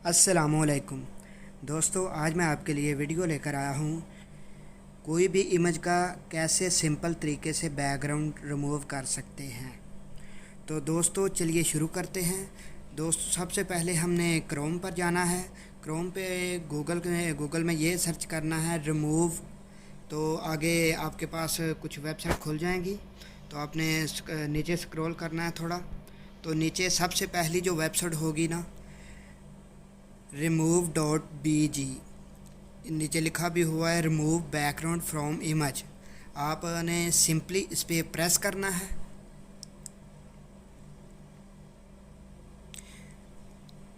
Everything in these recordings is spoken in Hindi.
अस्सलामुअलैकुम दोस्तों, आज मैं आपके लिए वीडियो लेकर आया हूँ कोई भी इमेज का कैसे सिंपल तरीके से बैकग्राउंड रिमूव कर सकते हैं। तो दोस्तों चलिए शुरू करते हैं। दोस्तों सबसे पहले हमने क्रोम पर जाना है। क्रोम पे गूगल में ये सर्च करना है रिमूव। तो आगे आपके पास कुछ वेबसाइट खुल जाएंगी। तो आपने नीचे स्क्रॉल करना है थोड़ा। तो नीचे सबसे पहली जो वेबसाइट होगी ना, remove.bg, नीचे लिखा भी हुआ है रिमूव बैकग्राउंड फ्रॉम इमेज। आपने सिंपली इस पर प्रेस करना है।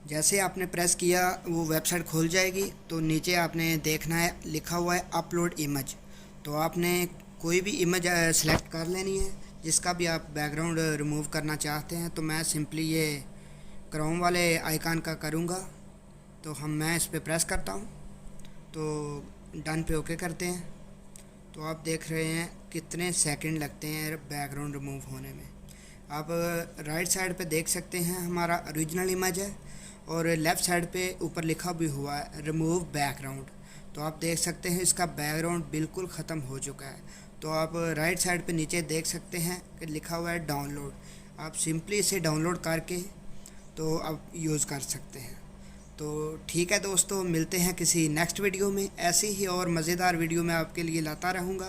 जैसे आपने प्रेस किया वो वेबसाइट खुल जाएगी। तो नीचे आपने देखना है लिखा हुआ है अपलोड इमेज। तो आपने कोई भी इमेज सेलेक्ट कर लेनी है जिसका भी आप बैकग्राउंड रिमूव करना चाहते हैं। तो मैं सिंपली ये क्रोम वाले आइकन का करूँगा। तो मैं इस पर प्रेस करता हूँ। तो डन पे ओके करते हैं। तो आप देख रहे हैं कितने सेकंड लगते हैं बैकग्राउंड रिमूव होने में। आप राइट साइड पे देख सकते हैं हमारा ओरिजिनल इमेज है, और लेफ़्ट साइड पे ऊपर लिखा भी हुआ है रिमूव बैकग्राउंड। तो आप देख सकते हैं इसका बैकग्राउंड बिल्कुल ख़त्म हो चुका है। तो आप राइट साइड पे नीचे देख सकते हैं कि लिखा हुआ है डाउनलोड। आप सिंपली इसे डाउनलोड करके तो आप यूज़ कर सकते हैं। तो ठीक है दोस्तों, मिलते हैं किसी नेक्स्ट वीडियो में। ऐसी ही और मज़ेदार वीडियो मैं आपके लिए लाता रहूँगा।